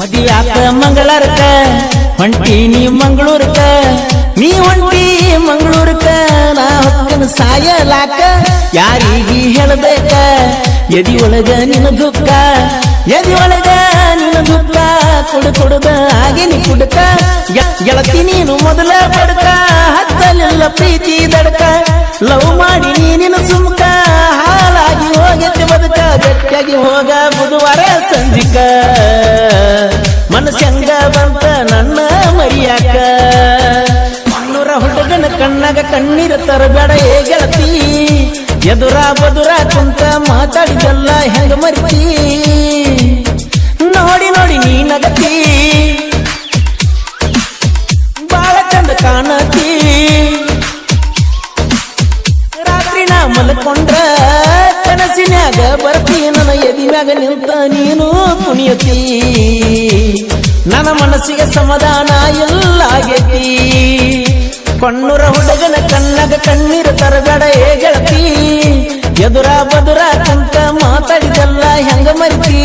ಮದಿಯಾಕ ಮಂಗಳಾರಕ ಹೊಂಟೀನಿ ಮಂಗಳೂರಕ ನೀ ಹೊಂಟಿ ಮಂಗಳೂರಕ ನಾ ಹೊಕ್ಕನ ಸಾಯಲಾಕ ಯಾರಿಗಿ ಹೇಳಬೇಕ ಎದಿ ಒಳಗ ನಿನ್ನ ದುಃಖ ಎದಿ ಒಳಗ ನಿನ್ನ ದುಃಖ ಕುಡುದ ಆಗಿನಿ ಕುಡುಕ ಗೆಳತಿ ನೀನು ಮೊದಲ ಬಡಕ ಹತ್ತಲಿಲ್ಲ ಪ್ರೀತಿ ದಡಕ ಲವ್ ಮಾಡಿ ನೀನಿನ ಸುಮ್ಕ ಹಾಲಾಗಿ ಹೋಗತ್ತೆ ಬದುಕ ಗಟ್ಟಿಯಾಗಿ ಹೋಗ ಬುಧವಾರ ಸಂಜಿಕ ಮನಸ್ಸಂಗ ಬಂತ ನನ್ನ ಮರಿಯಾಕ ಮಣ್ಣೂರ ಹುಡುಗನ ಕಣ್ಣಾಗ ಕಣ್ಣೀರ ತರಬೇಡ ಏ ಗೆಳತಿ ಎದುರ ಬದುರ ಕುಂತ ಮಾತಾಡಿದಲ್ಲ ಹೆಂಗ ಮರಿತಿ ನೋಡಿ ನೋಡಿ ನೀ ನಗತಿ ಬಾಳ ಚಂದ ಕಾಣತಿ ರಾತ್ರಿ ನಾ ಮಲ್ಕೊಂಡ್ರ ಕನಸಿನ್ಯಾಗ ಬರ್ತಿ ನನ್ನ ಎದಿ ಮ್ಯಾಗ ನಿಂತ ನೀನು ಕುಣಿಯತಿ ನನ್ನ ಮನಸ್ಸಿಗೆ ಸಮಾಧಾನ ಎಲ್ಲಾಗೈತಿ ಕಣ್ಣೂರ ಹುಡುಗನ ಕಣ್ಣಾಗ ಕಣ್ಣೀರ ತರಬೇಡ ಏ ಗೆಳತಿ ಎದುರ ಬದುರ ಕುಂತ ಮಾತಾಡಿದಲ್ಲ ಹೆಂಗ ಮರಿತಿ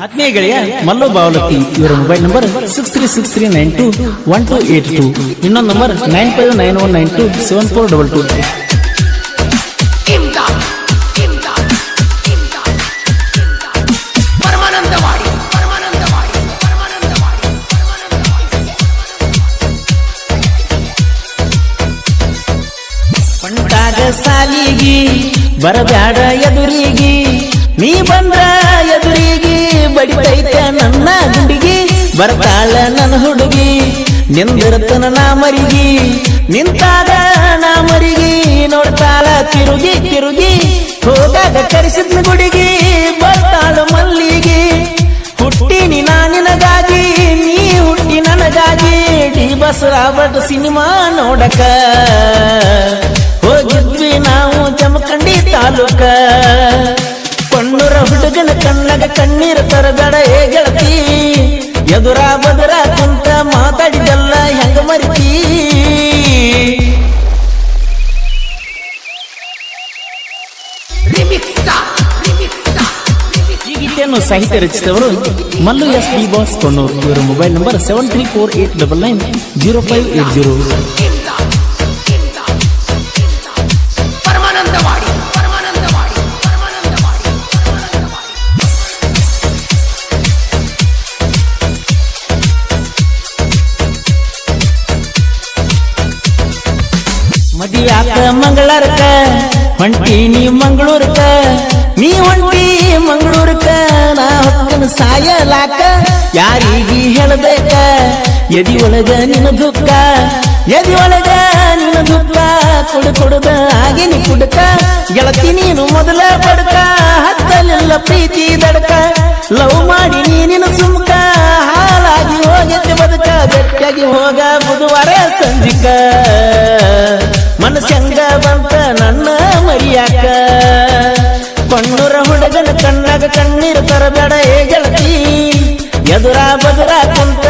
ಆತ್ಮೀಯ ಗೆಳೆಯ ಮಲ್ಲು ಬಾವಲತಿ ಇವರ ಮೊಬೈಲ್ ನಂಬರ್ 6363921282 ಇನ್ನೊಂದು ನಂಬರ್ 9591927422 ಕೊಂಡಾಗ ಸಾಲಿಗಿ ಬರಬ್ಯಾಡ ಎದುರಿಗಿ ನೀ ಬಂದ್ರ ಎದುರಿಗಿ ಬಡಿತೈತೆ ನನ್ನ ಗುಂಡಿಗಿ ಬರ್ತಾಳ ನನ್ನ ಹುಡುಗಿ ನಿಂದಿರತನ ನಾ ಮರಿಗಿ ನಿಂತಾಗ ನಾ ಮರಿಗಿ ನೋಡ್ತಾಳ ತಿರುಗಿ ತಿರುಗಿ ಹೋಗಾಗ ಕರೆಸಿದ್ನ ಗುಡಿಗಿ ಬರ್ತಾಳು ಮಲ್ಲಿಗಿ ಹುಟ್ಟಿನಿ ನಾ ನಿನಗಾಗಿ ನೀ ಹುಟ್ಟಿ ನನಗಾಗಿ ಡಿ ಬಸ್ ರಾಬರ್ಟ್ ಸಿನಿಮಾ ನೋಡಕ ಹೋಗಿದ್ವಿ ನಾವು ಜಮಖಂಡಿ ತಾಲೂಕ ಕಣ್ಣೂರ ಹುಡುಗನ ಕಣ್ಣಾಗ ಕಣ್ಣೀರ ತರಬೇಡ ಏ ಗೆಳತಿ ಎದುರ ಬದುರ ಕುಂತ ಮಾತಾಡಿದಲ್ಲ ಹೆಂಗ ಮರಿತಿ ಈ ಗೀತೆಯನ್ನು ಸಾಹಿತ್ಯ ರಚಿಸಿದವರು ಮಲ್ಲು ಎಸ್ ಡಿ ಬಾಸ್ ಕೊಣ್ಣೂರು ಇವರ ಮೊಬೈಲ್ ನಂಬರ್ 7348990580 ಮದಿಯಾಕ ಮಂಗಳಾರಕ ಹೊಂಟೀನಿ ಮಂಗಳೂರಕ ನೀ ಹೊಂಟಿ ಮಂಗಳೂರಕ ನಾ ಹೊಕ್ಕನ ಸಾಯಲಾಕ ಯಾರಿಗಿ ಹೇಳಬೇಕ ಎದಿ ಒಳಗ ನಿನ್ನ ದುಃಖ ಎದಿ ಒಳಗ ನಿನ್ನ ದುಃಖ ಕುಡುದ ಆಗಿನಿ ಕುಡುಕ ಗೆಳತಿ ನೀನು ಮೊದಲ ಬಡಕ ಹತ್ತಲಿಲ್ಲ ಪ್ರೀತಿ ದಡಕ ಲವ್ ಮಾಡಿ ನೀನಿನ ಸುಮ್ಕ ಹಾಲಾಗಿ ಹೋಗತ್ತೆ ಬದುಕ ಗಟ್ಟಿಯಾಗಿ ಹೋಗ ಬುಧವಾರ ಸಂಜಿಕ ಮನಸ್ಸಂಗ ಬಂತ ನನ್ನ ಮರಿಯಾಕ ಕಣ್ಣೂರ ಹುಡುಗನ ಕಣ್ಣಾಗ ಕಣ್ಣೀರ ತರಬೇಡ ಏ ಗೆಳತಿ ಎದುರ ಬದುರ ಕುಂತ